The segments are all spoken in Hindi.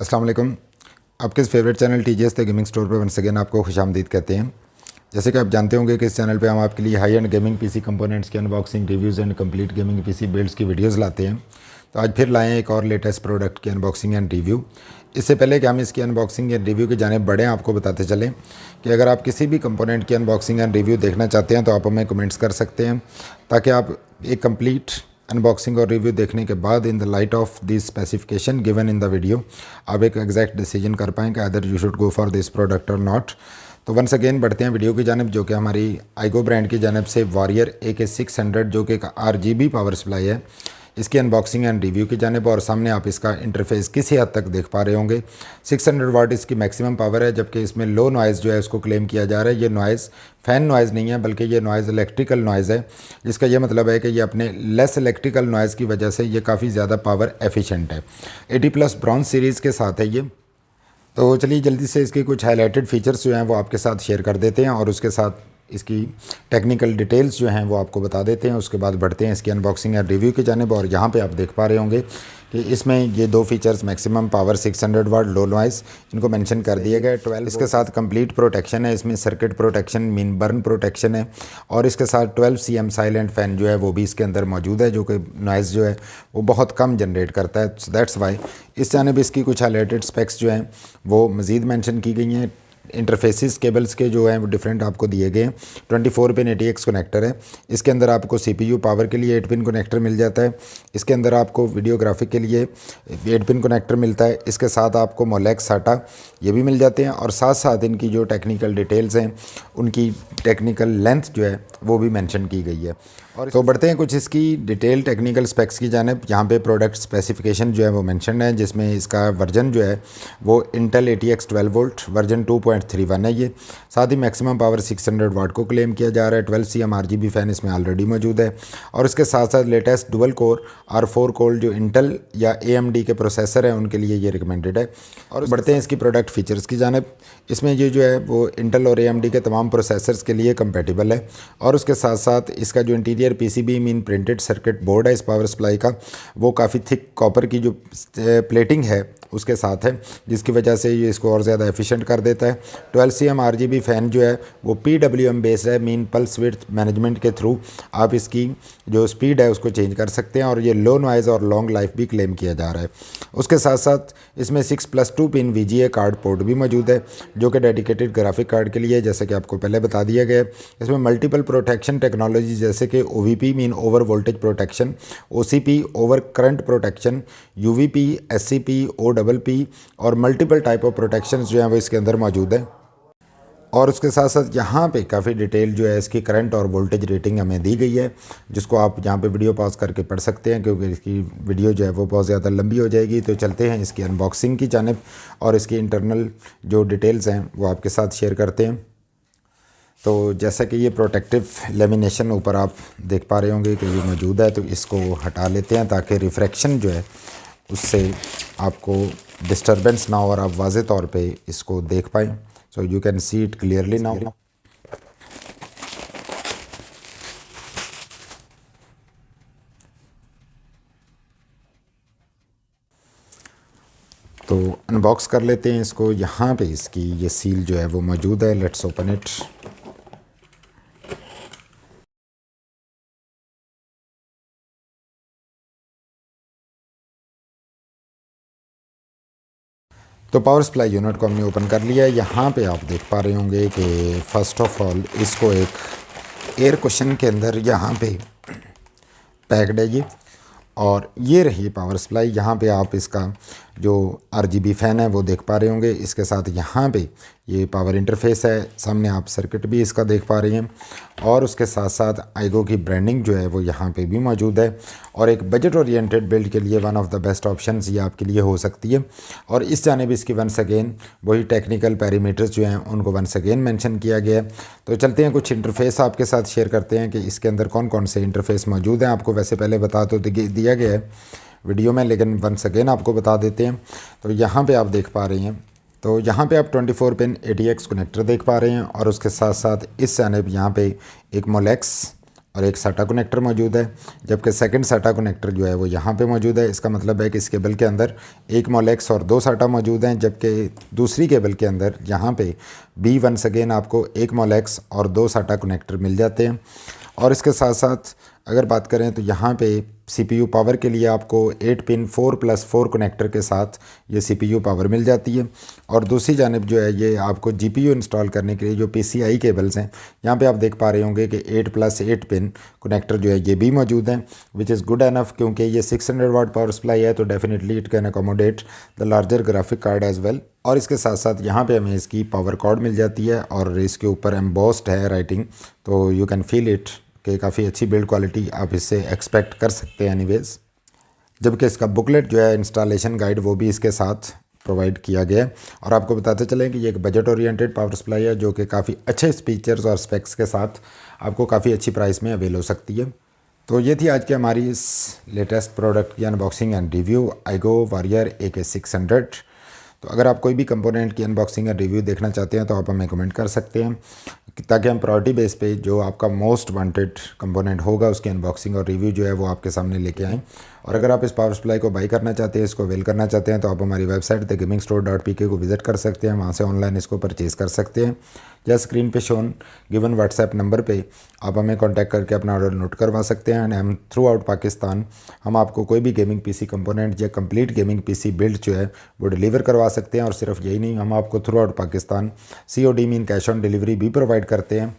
अस्सलाम वालेकुम। आपके इस favourite channel TGS the gaming store पर वंस अगेन आपको खुशामदीद कहते हैं। जैसे कि आप जानते होंगे कि इस चैनल पे हम आपके लिए high end gaming PC components की unboxing, reviews and complete gaming PC builds की वीडियोस लाते हैं। तो आज फिर लाए हैं एक और लेटेस्ट प्रोडक्ट की अनबॉक्सिंग एंड रिव्यू। इससे पहले कि हम इसकी अनबॉक्सिंग एंड रिव्यू की जानिब बढ़ें, आपको बताते चलें कि अगर आप किसी भी कंपोनेंट की अनबॉक्सिंग एंड रिव्यू देखना चाहते हैं तो आप हमें कमेंट्स कर सकते हैं, ताकि आप एक कंप्लीट अनबॉक्सिंग और रिव्यू देखने के बाद in the light of this specification given in the video आप एक एग्जैक्ट डिसीजन कर पाएँ कि other you should go for this product और नॉट। तो वंस अगेन बढ़ते हैं वीडियो की जानिब, जो कि हमारी आईगो ब्रांड की जानिब से वॉरियर AK600 जो कि एक RGB पावर सप्लाई है, इसकी अनबॉक्सिंग एंड रिव्यू की जानिब। और सामने आप इसका इंटरफेस किसी हद तक देख पा रहे होंगे। 600 वाट इसकी मैक्सिमम पावर है, जबकि इसमें लो नॉइज़ जो है उसको क्लेम किया जा रहा है। ये नॉइज़ फ़ैन नॉइज़ नहीं है, बल्कि ये नॉइज़ इलेक्ट्रिकल नॉइज़ है, जिसका ये मतलब है कि ये अपने लेस इलेक्ट्रिकल नॉइज़ की वजह से ये काफ़ी ज़्यादा पावर एफिशिएंट है। 80+ ब्रॉन्ज सीरीज़ के साथ है ये। तो चलिए जल्दी से इसके कुछ हाईलाइटेड फीचर्स जो हैं वो आपके साथ शेयर कर देते हैं और उसके साथ इसकी टेक्निकल डिटेल्स जो हैं वो आपको बता देते हैं। उसके बाद बढ़ते हैं इसकी अनबॉक्सिंग या रिव्यू की जानिब। और यहाँ पे आप देख पा रहे होंगे कि इसमें ये दो फीचर्स मैक्सिमम पावर 600 वाट लो नॉइज़ इनको मेंशन कर दिए गए। 12 इसके साथ कंप्लीट प्रोटेक्शन है, इसमें circuit protection mean burn protection है। और इसके साथ 12 CM साइलेंट फ़ैन जो है वो भी इसके अंदर मौजूद है, जो कि नॉइज़ जो है वो बहुत कम जनरेट करता है। सो दैट्स वाई इस जानिब इसकी कुछ हाईलाइटेड स्पेक्स जो हैं वो मज़ीद मेंशन की गई हैं। इंटरफेसिस केबल्स के जो हैं वो डिफरेंट आपको दिए गए हैं। 24 पिन ATX कनेक्टर है। इसके अंदर आपको CPU पावर के लिए 8 पिन कनेक्टर मिल जाता है। इसके अंदर आपको वीडियोग्राफिक के लिए 8 पिन कनेक्टर मिलता है। इसके साथ आपको मोलेक्स SATA ये भी मिल जाते हैं। और साथ साथ इनकी जो टेक्निकल डिटेल्स हैं उनकी टेक्निकल लेंथ जो है वो भी मेंशन की गई है। और तो बढ़ते हैं कुछ इसकी डिटेल टेक्निकल स्पेक्स की जानिब। यहाँ पे प्रोडक्ट स्पेसिफिकेशन जो है वो मेंशन है, जिसमें इसका वर्जन जो है वो इंटेल ATX 12 वोल्ट वर्जन 2.31 है ये। साथ ही मैक्सिमम पावर 600 वाट को क्लेम किया जा रहा है। 12 CM RGB फ़ैन इसमें ऑलरेडी मौजूद है। और इसके साथ साथ latest dual core R4 core जो इंटेल या AMD के प्रोसेसर हैं उनके लिए ये रिकमेंडेड है। और बढ़ते हैं इसकी प्रोडक्ट फीचर्स की जानिब। इसमें ये जो है वो इंटेल और AMD के तमाम प्रोसेसर्स के लिए कंपेटिबल है। और उसके साथ साथ इसका जो interior PCB mean printed circuit board है इस पावर सप्लाई का, वो काफ़ी थिक कॉपर की जो प्लेटिंग है उसके साथ है, जिसकी वजह से ये इसको और ज़्यादा एफिशिएंट कर देता है। 12 CM RGB फ़ैन जो है वो PWM बेस्ड है, मीन पल्स विड्थ मैनेजमेंट के थ्रू आप इसकी जो स्पीड है उसको चेंज कर सकते हैं। और ये लो नॉइज़ और लॉन्ग लाइफ भी क्लेम किया जा रहा है। उसके साथ साथ इसमें 6+2 पिन VGA कार्ड पोर्ट भी मौजूद है, जो कि डेडिकेटेड ग्राफिक कार्ड के लिए है, जैसे कि आपको पहले बता दिया गया है। इसमें मल्टीपल प्रोटेक्शन टेक्नोलॉजी जैसे कि OVP mean over voltage protection, OCP over current protection, UVP, SCP, OPP और मल्टीपल टाइप ऑफ प्रोटेक्शन जो हैं वो इसके अंदर मौजूद है। और उसके साथ साथ यहाँ पे काफ़ी डिटेल जो है इसकी करंट और वोल्टेज रेटिंग हमें दी गई है, जिसको आप यहाँ पे वीडियो पॉज करके पढ़ सकते हैं, क्योंकि इसकी वीडियो जो है वो बहुत ज़्यादा लंबी हो जाएगी। तो चलते हैं इसकी अनबॉक्सिंग की जानिब और इसकी इंटरनल जो डिटेल्स हैं वो आपके साथ शेयर करते हैं। तो जैसा कि ये प्रोटेक्टिव लेमिनेशन ऊपर आप देख पा रहे होंगे कि ये मौजूद है, तो इसको हटा लेते हैं ताकि रिफ्रैक्शन जो है उससे आपको डिस्टरबेंस ना हो और आप वाज़े तौर पे इसको देख पाएँ। So you can see it clearly now. तो अनबॉक्स कर लेते हैं इसको। यहाँ पे इसकी ये सील जो है वो मौजूद है। Let's open it. तो पावर सप्लाई यूनिट को हमने ओपन कर लिया है। यहाँ पे आप देख पा रहे होंगे कि फ़र्स्ट ऑफ ऑल इसको एक एयर कुशन के अंदर यहाँ पे पैक्ड है ये। और ये रही पावर सप्लाई। यहाँ पे आप इसका जो RGB फ़ैन है वो देख पा रहे होंगे। इसके साथ यहाँ पे ये पावर इंटरफेस है, सामने आप सर्किट भी इसका देख पा रहे हैं। और उसके साथ साथ आईगो की ब्रांडिंग जो है वो यहाँ पे भी मौजूद है। और एक बजट ओरिएंटेड बिल्ड के लिए one of the best options ये आपके लिए हो सकती है। और इस जानिब इसकी वंस अगेन वही टेक्निकल पैरामीटर्स जो हैं उनको वंस अगेन मेंशन किया गया है। तो चलते हैं कुछ इंटरफेस आपके साथ शेयर करते हैं कि इसके अंदर कौन कौन से इंटरफेस मौजूद हैं। आपको वैसे पहले बता तो दिया गया है वीडियो में, लेकिन वंस अगेन आपको बता देते हैं। तो यहाँ पे आप देख पा रहे हैं, तो यहाँ पे आप 24 पिन ATX कनेक्टर देख पा रहे हैं। और उसके साथ साथ इस जानिब यहाँ पे एक मोलेक्स और एक SATA कनेक्टर मौजूद है, जबकि सेकंड SATA कनेक्टर जो है वो यहाँ पे मौजूद है। इसका मतलब है कि इस केबल के अंदर एक मोलेक्स और 2 SATA मौजूद हैं, जबकि दूसरी केबल के अंदर यहाँ पे भी वंस अगेन आपको एक मोलेक्स और 2 SATA कनेक्टर मिल जाते हैं। और इसके साथ साथ अगर बात करें तो यहाँ पे CPU पावर के लिए आपको 8 पिन 4+4 कनेक्टर के साथ ये CPU पावर मिल जाती है। और दूसरी जानिब जो है ये आपको GPU इंस्टॉल करने के लिए जो PCI केबल्स हैं, यहाँ पे आप देख पा रहे होंगे कि 8+8 पिन कनेक्टर जो है ये भी मौजूद हैं, विच इज़ गुड एनफ, क्योंकि ये 600 वाट पावर सप्लाई है तो definitely it can accommodate the larger graphic card as well. और इसके साथ साथ यहाँ पे हमें इसकी पावर कॉर्ड मिल जाती है और इसके ऊपर एम्बोस्ड है राइटिंग, तो यू कैन फील इट कि काफ़ी अच्छी बिल्ड क्वालिटी आप इससे एक्सपेक्ट कर सकते हैं एनीवेज़। जबकि इसका बुकलेट जो है इंस्टॉलेशन गाइड वो भी इसके साथ प्रोवाइड किया गया है। और आपको बताते चलें कि ये एक बजट ओरिएंटेड पावर सप्लाई है जो कि काफ़ी अच्छे फीचर्स और स्पेक्स के साथ आपको काफ़ी अच्छी प्राइस में अवेल हो सकती है। तो ये थी आज की हमारी इस लेटेस्ट प्रोडक्ट की unboxing and review, iGo warrior AK600। तो अगर आप कोई भी कंपोनेंट की अनबॉक्सिंग एंड रिव्यू देखना चाहते हैं तो आप हमें कमेंट कर सकते हैं, ताकि हम प्रायोरिटी बेस पे जो आपका मोस्ट वांटेड कंपोनेंट होगा उसकी अनबॉक्सिंग और रिव्यू जो है वो आपके सामने लेके आएँ। और अगर आप इस पावर सप्लाई को बाई करना चाहते हैं, इसको अवेल करना चाहते हैं, तो आप हमारी वेबसाइट thegamingstore.pk को विज़िट कर सकते हैं, वहाँ से ऑनलाइन इसको परचेज़ कर सकते हैं, या स्क्रीन पे शोन गिवन व्हाट्सएप नंबर पे आप हमें कांटेक्ट करके अपना ऑर्डर नोट करवा सकते हैं। एंड हम थ्रू आउट पाकिस्तान हम आपको कोई भी गेमिंग पीसी कंपोनेंट या कंप्लीट गेमिंग पीसी बिल्ड जो है वो डिलीवर करवा सकते हैं। और सिर्फ यही नहीं, हम आपको throughout Pakistan COD mean cash on delivery भी प्रोवाइड करते हैं।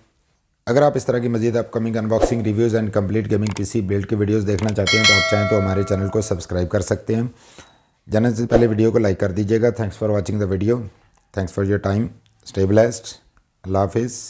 अगर आप इस तरह की मजीद upcoming unboxing reviews and complete gaming PC build की वीडियोस देखना चाहते हैं तो आप चाहें तो हमारे चैनल को सब्सक्राइब कर सकते हैं। जाने से पहले वीडियो को लाइक कर दीजिएगा। Thanks for watching the video, thanks for your time, stay blessed, अल्लाह हाफिज़।